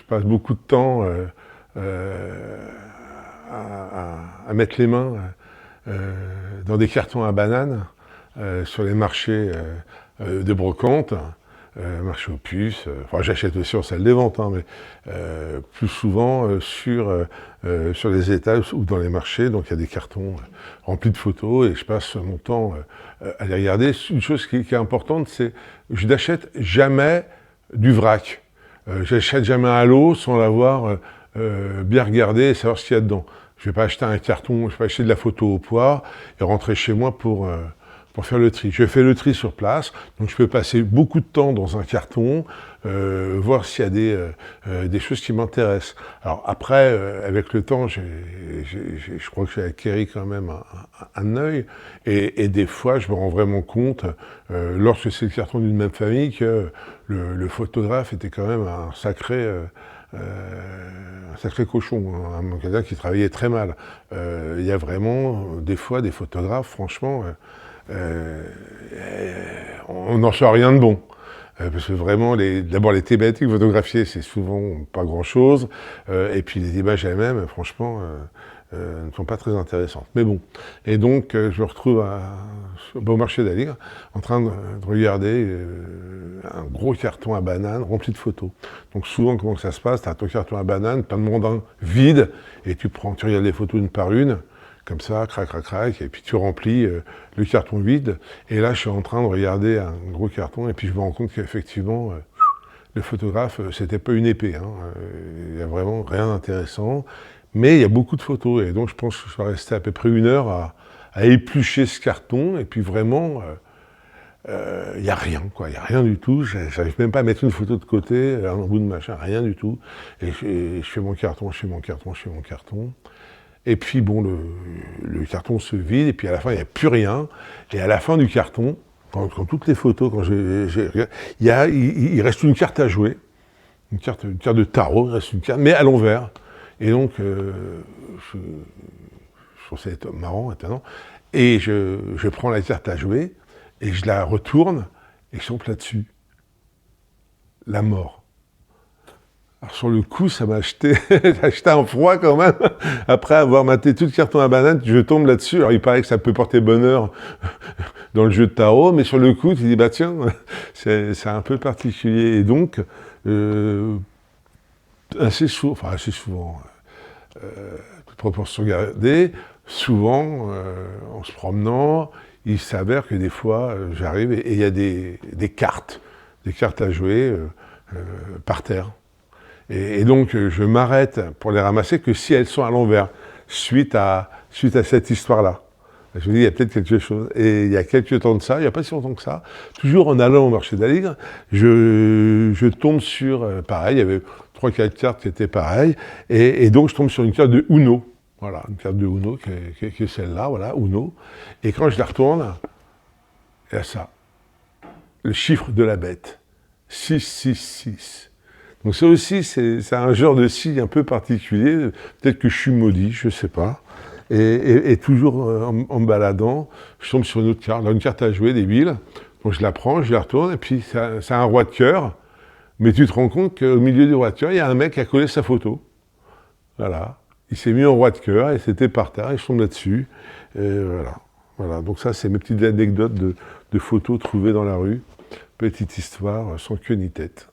passe beaucoup de temps à mettre les mains dans des cartons à bananes sur les marchés de brocante, marché aux puces. Enfin, j'achète aussi en salle des ventes, hein, mais plus souvent sur les étages ou dans les marchés. Donc il y a des cartons remplis de photos et je passe mon temps à les regarder. Une chose qui est importante, c'est que je n'achète jamais du vrac. J'achète jamais à l'eau sans l'avoir bien regardé et savoir ce qu'il y a dedans. Je ne vais pas acheter un carton, je ne vais pas acheter de la photo au poids et rentrer chez moi pour faire le tri. Je fais le tri sur place, donc je peux passer beaucoup de temps dans un carton, voir s'il y a des choses qui m'intéressent. Alors après, avec le temps, je crois que j'ai acquéri quand même un œil, et des fois, je me rends vraiment compte, lorsque c'est le carton d'une même famille, que le photographe était quand même un sacré cochon, hein, quelqu'un qui travaillait très mal. Il y a vraiment des fois des photographes, franchement, on n'en sort rien de bon. Parce que vraiment, d'abord les thématiques photographiées, c'est souvent pas grand-chose, et puis les images elles-mêmes, franchement, ne sont pas très intéressantes. Mais bon, et donc je me retrouve au Bon Marché d'Aligre, en train de regarder un gros carton à bananes rempli de photos. Donc souvent, comment ça se passe? Tu as ton carton à bananes, plein de monde vide, et tu regardes les photos une par une, comme ça, crac, crac, crac, et puis tu remplis le carton vide. Et là, je suis en train de regarder un gros carton, et puis je me rends compte qu'effectivement, le photographe, c'était pas une épée. Hein. Il y a vraiment rien d'intéressant. Mais il y a beaucoup de photos, et donc je pense que je vais rester à peu près 1 heure à éplucher ce carton, et puis vraiment, il n'y a rien, quoi. Il n'y a rien du tout. J'arrive même pas à mettre une photo de côté, un bout de machin, rien du tout. Et je fais mon carton, je fais mon carton, je fais mon carton. Et puis bon, le carton se vide, et puis à la fin, il n'y a plus rien. Et à la fin du carton, quand toutes les photos, quand il reste une carte à jouer, une carte de tarot, il reste une carte, mais à l'envers. Et donc, je trouve ça marrant, étonnant. Et je prends la carte à jouer, et je la retourne, et je tombe là-dessus. La mort. Alors sur le coup, ça m'a acheté un froid quand même. Après avoir maté tout le carton à banane, je tombe là-dessus. Alors il paraît que ça peut porter bonheur dans le jeu de tarot, mais sur le coup, tu dis, bah tiens, c'est un peu particulier. Et donc, assez souvent, toute proportion gardée, souvent, en se promenant, il s'avère que des fois, j'arrive et il y a des cartes à jouer par terre. Et donc, je m'arrête pour les ramasser que si elles sont à l'envers, suite à cette histoire-là. Je me dis, il y a peut-être quelque chose. Et il y a quelques temps de ça, il n'y a pas si longtemps que ça, toujours en allant au marché d'Aligre, je tombe sur, pareil, il y avait 3-4 cartes qui étaient pareilles, et donc je tombe sur une carte de Uno. Voilà, une carte de Uno, qui est celle-là, voilà, Uno. Et quand je la retourne, il y a ça. Le chiffre de la bête. 666. Donc ça aussi, c'est un genre de signe un peu particulier. Peut-être que je suis maudit, je ne sais pas. Et toujours en me baladant, je tombe sur une autre carte, une carte à jouer, des billes. Donc je la prends, je la retourne, et puis c'est un roi de cœur. Mais tu te rends compte qu'au milieu du roi de cœur, il y a un mec qui a collé sa photo. Voilà. Il s'est mis en roi de cœur, et c'était par terre, et je tombe là-dessus. Voilà. Donc ça, c'est mes petites anecdotes de photos trouvées dans la rue. Petite histoire sans queue ni tête.